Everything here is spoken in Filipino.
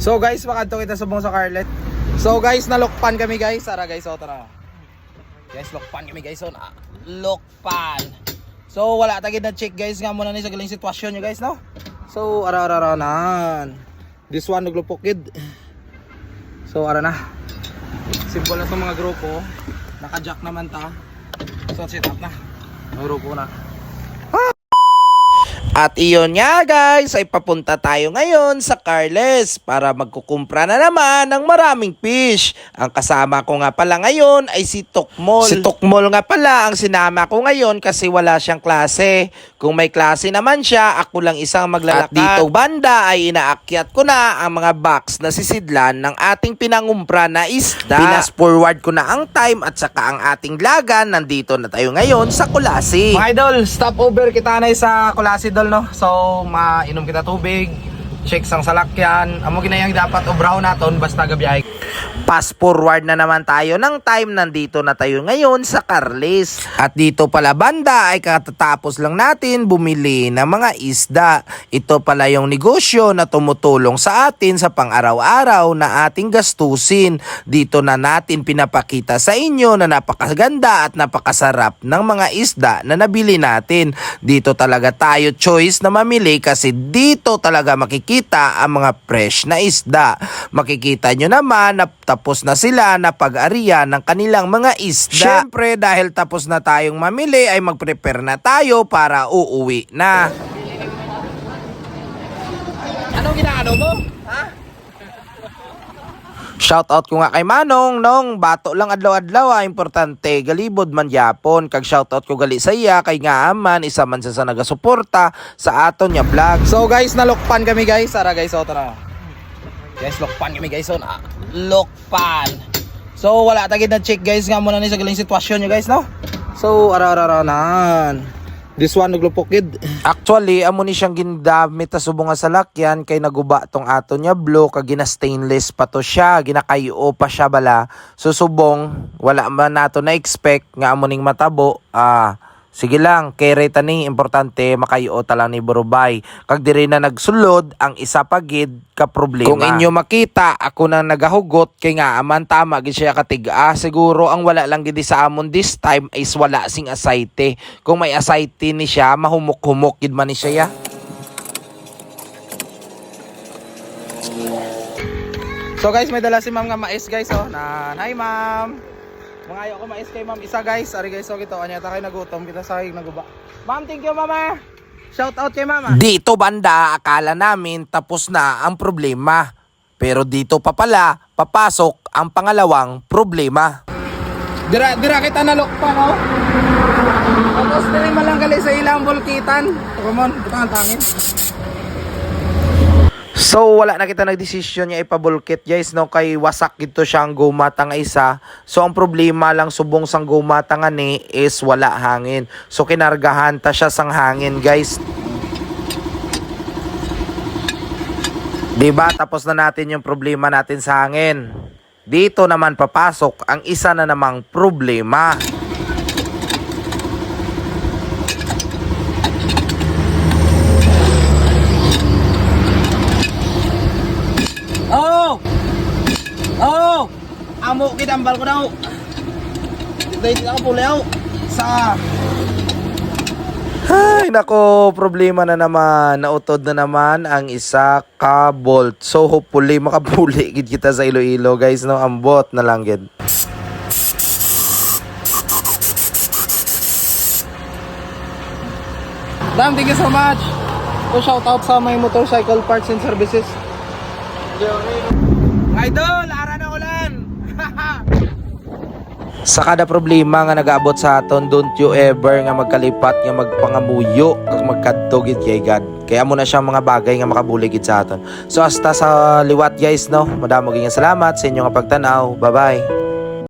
So guys, makadto kita subong sa Carlet. So guys, nalokpan kami guys. Tara guys, o tara. Guys, lokpan kami guys. So, lokpan. So wala tagid na check guys nga muna ni sa galing sitwasyon nyo guys, no? So ara nan. This one naglupokid. So ara na. Simple na sa mga grupo. Naka-jack naman ta. So set up na. Ang grupo na. At iyon nga guys, ay papunta tayo ngayon sa Carles para magkukumpra na naman ng maraming fish. Ang kasama ko nga pala ngayon ay si Tokmol. Si Tokmol nga pala ang sinama ko ngayon kasi wala siyang klase. Kung may klase naman siya, ako lang isang maglalakad. At dito banda ay inaakyat ko na ang mga box na sisidlan ng ating pinangumpra na isda. Pinas forward ko na ang time at saka ang ating lagan. Nandito na tayo ngayon sa Kulasi. Mga idol, stop over kita na sa Kulasi dol, no? So mainom kita tubig, check sang salakyan. Amo ginayang dapat obraw naton basta gabiyahe. Pass forward na naman tayo ng time. Nandito na tayo ngayon sa Carles. At dito pala banda ay katatapos lang natin bumili ng mga isda. Ito pala yung negosyo na tumutulong sa atin sa pang-araw-araw na ating gastusin. Dito na natin pinapakita sa inyo na napakaganda at napakasarap ng mga isda na nabili natin. Dito talaga tayo choice na mamili kasi dito talaga makikita ang mga fresh na isda. Makikita nyo naman na tapos na sila na pag-arian ng kanilang mga isda. Syempre dahil tapos na tayong mamili ay mag-prepare na tayo para uuwi na. Anong ginaano mo? Ha? Shoutout ko nga kay Manong, nong bato lang adlaw-adlaw importante galibod man yapon. Kag shoutout ko gali sa iya kay nga aman isa man sa nagasuporta sa aton nya vlog. So guys, nalokpan kami guys. Tara guys, o tara. Guys, lokpan kami guys. So, lokpan. So wala tagid na check guys nga muna ni sa galing sitwasyon nyo guys, no? So ara nan. This one naglupokid. Actually, amo ni siyang ginamit ta subong nga salakyan kay naguba tong aton nya blue kag gina-stainless pa to siya, ginakayo pa siya bala. So subong wala man nato na expect nga amo ning matabo. Sige lang, kay reta ni importante makayo talang ni Borobay. Kag diri na nagsulod ang isa pagid ka problema. Kung inyo makita, ako nang nagahugot kay nga aman tama gid siya katiga. Siguro ang wala lang gid sa amon this time is wala sing asayte. Kung may asayte ni siya, mahumok-humok gid man ni siya. So guys, may dala si ma'am nga mais guys, oh. Hi ma'am. Mga ayaw ko mais kay ma'am isa guys. Sorry guys, so kito anya ta kay nagutom kita sa naguba. Ma'am, thank you mama. Shout out kay mama. Dito banda, akala namin tapos na ang problema. Pero dito pa pala, papasok ang pangalawang problema. Dira kita nalokpan, oh. Tapos diri man lang gali sa ilang bulkitan. Come on, ito ang tangin. So wala na kita nagdesisyon niya ipabulkit guys, no, kay wasak gito siyang gumata nga isa. So ang problema lang subong sang gumata nga ni is wala hangin. So kinargahan ta siya sang hangin guys. Diba tapos na natin yung problema natin sa hangin. Dito naman papasok ang isa na namang problema. Amo kitambal ko daw. Dito ako pulew sa. Ay nako, problema na naman. Nautod na naman ang isa ka bolt. So hopefully makapuli gid kita sa Iloilo guys, no, ambot na lang gid. Dam, thank you so much. So shout out sa my motorcycle parts and services. Idol, ara na ulan. Sa kada problema nga nag-abot sa aton, don't you ever nga magkalipat nga magpangamuyo kag magkadto gid kay God. Kaya mo na siyang mga bagay nga makabuli gid sa aton. So hasta sa liwat guys, no. Madamo gyud salamat sa inyo nga pagtanaw. Bye-bye.